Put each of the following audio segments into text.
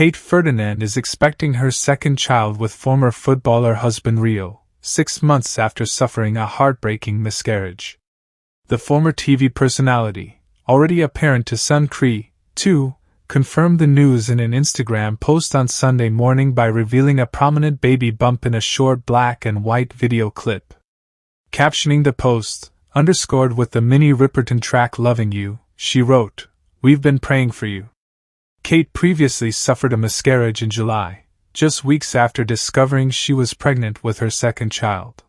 Kate Ferdinand is expecting her second child with former footballer husband Rio, 6 months after suffering a heartbreaking miscarriage. The former TV personality, already a parent to son Cree, too, confirmed the news in an Instagram post on Sunday morning by revealing a prominent baby bump in a short black and white video clip. Captioning the post, underscored with the Minnie Riperton track Loving You, she wrote, "We've been praying for you." Kate previously suffered a miscarriage in July, just weeks after discovering she was pregnant with her second child.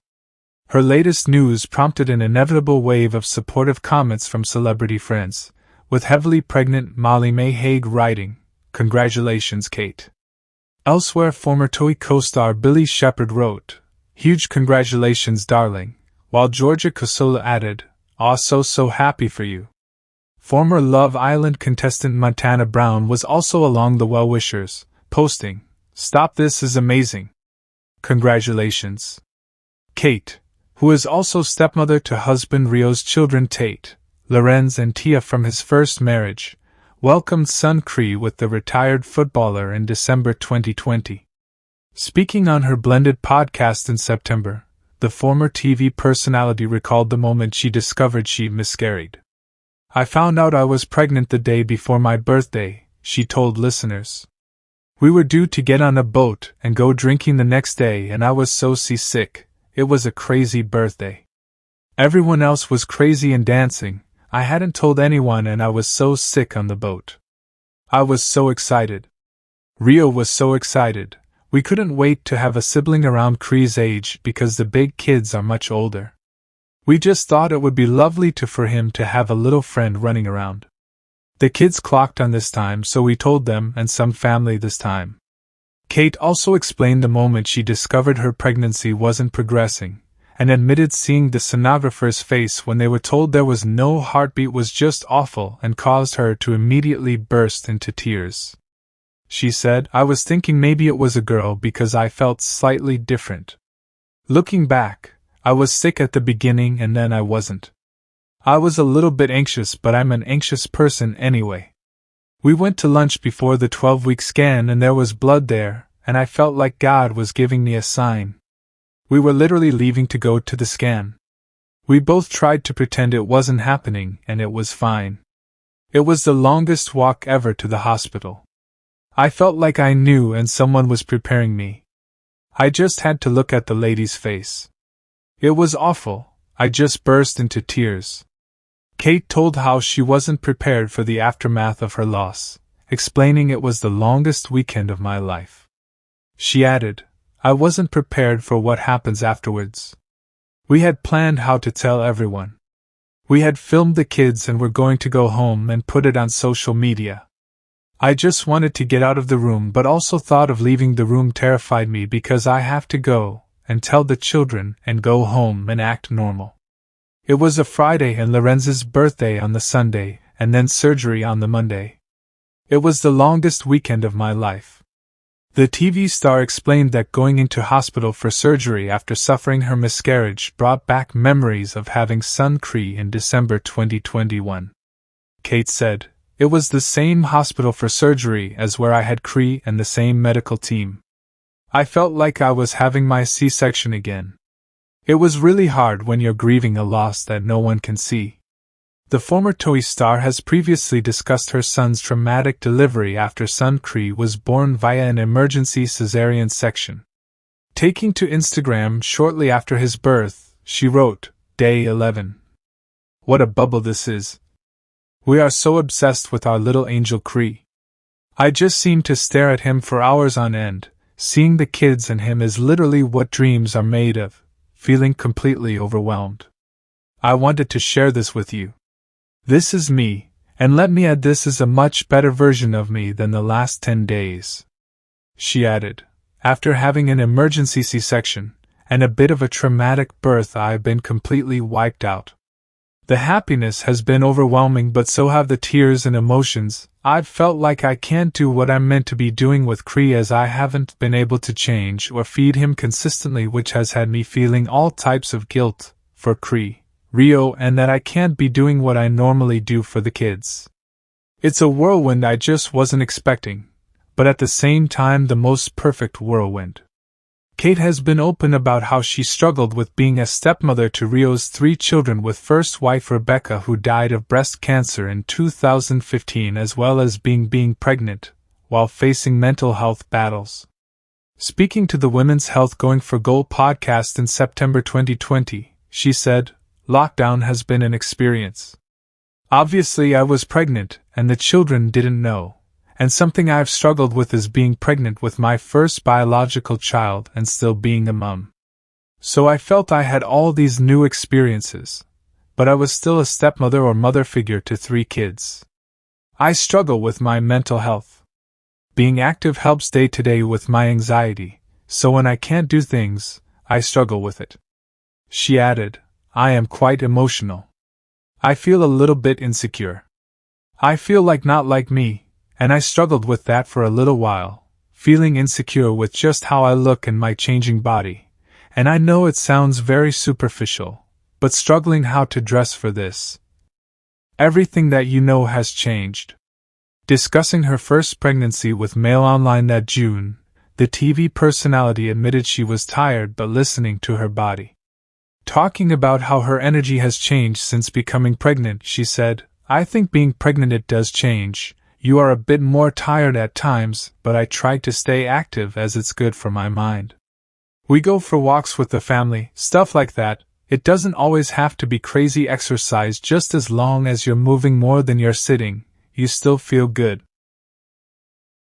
Her latest news prompted an inevitable wave of supportive comments from celebrity friends, with heavily pregnant Molly May Hague writing, "Congratulations, Kate." Elsewhere, former TOWIE co-star Billy Shepherd wrote, "Huge congratulations, darling," while Georgia Cosola added, "Aw, so happy for you." Former Love Island contestant Montana Brown was also along the well-wishers, posting, "Stop, this is amazing. Congratulations." Kate, who is also stepmother to husband Rio's children Tate, Lorenz and Tia from his first marriage, welcomed son Cree with the retired footballer in December 2020. Speaking on her Blended podcast in September, the former TV personality recalled the moment she discovered she miscarried. "I found out I was pregnant the day before my birthday," she told listeners. "We were due to get on a boat and go drinking the next day, and I was so seasick. It was a crazy birthday. Everyone else was crazy and dancing. I hadn't told anyone, and I was so sick on the boat. I was so excited. Rio was so excited. We couldn't wait to have a sibling around Cree's age because the big kids are much older. We just thought it would be lovely for him to have a little friend running around. The kids clocked on this time, so we told them and some family this time." Kate also explained the moment she discovered her pregnancy wasn't progressing, and admitted seeing the sonographer's face when they were told there was no heartbeat was just awful and caused her to immediately burst into tears. She said, "I was thinking maybe it was a girl because I felt slightly different. Looking back, I was sick at the beginning and then I wasn't. I was a little bit anxious, but I'm an anxious person anyway. We went to lunch before the 12-week scan and there was blood there, and I felt like God was giving me a sign. We were literally leaving to go to the scan. We both tried to pretend it wasn't happening and it was fine. It was the longest walk ever to the hospital. I felt like I knew and someone was preparing me. I just had to look at the lady's face. It was awful. I just burst into tears." Kate told how she wasn't prepared for the aftermath of her loss, explaining it was the longest weekend of my life. She added, "I wasn't prepared for what happens afterwards. We had planned how to tell everyone. We had filmed the kids and were going to go home and put it on social media. I just wanted to get out of the room, but also thought of leaving the room terrified me because I have to go and tell the children and go home and act normal. It was a Friday and Lorenz's birthday on the Sunday, and then surgery on the Monday. It was the longest weekend of my life." The TV star explained that going into hospital for surgery after suffering her miscarriage brought back memories of having son Cree in December 2021. Kate said, "It was the same hospital for surgery as where I had Cree and the same medical team. I felt like I was having my C-section again. It was really hard when you're grieving a loss that no one can see." The former TOWIE star has previously discussed her son's traumatic delivery after son Cree was born via an emergency cesarean section. Taking to Instagram shortly after his birth, she wrote, "Day 11. What a bubble this is. We are so obsessed with our little angel Cree. I just seem to stare at him for hours on end. Seeing the kids and him is literally what dreams are made of, feeling completely overwhelmed. I wanted to share this with you. This is me, and let me add, this is a much better version of me than the last 10 days. She added, "After having an emergency C-section, and a bit of a traumatic birth, I've been completely wiped out. The happiness has been overwhelming, but so have the tears and emotions. I've felt like I can't do what I'm meant to be doing with Cree, as I haven't been able to change or feed him consistently, which has had me feeling all types of guilt for Cree, Rio, and that I can't be doing what I normally do for the kids. It's a whirlwind I just wasn't expecting, but at the same time the most perfect whirlwind. Kate has been open about how she struggled with being a stepmother to Rio's 3 children with first wife Rebecca, who died of breast cancer in 2015, as well as being pregnant, while facing mental health battles. Speaking to the Women's Health Going for Gold podcast in September 2020, she said, "Lockdown has been an experience. Obviously I was pregnant, and the children didn't know. And something I've struggled with is being pregnant with my first biological child and still being a mum. So I felt I had all these new experiences, but I was still a stepmother or mother figure to 3 kids. I struggle with my mental health. Being active helps day to day with my anxiety, so when I can't do things, I struggle with it." She added, "I am quite emotional. I feel a little bit insecure. I feel like not like me. And I struggled with that for a little while, feeling insecure with just how I look and my changing body. And I know it sounds very superficial, but struggling how to dress for this. Everything that you know has changed." Discussing her first pregnancy with Mail Online that June, the TV personality admitted she was tired but listening to her body. Talking about how her energy has changed since becoming pregnant, she said, "I think being pregnant it does change. You are a bit more tired at times, but I try to stay active as it's good for my mind. We go for walks with the family, stuff like that. It doesn't always have to be crazy exercise, just as long as you're moving more than you're sitting, you still feel good."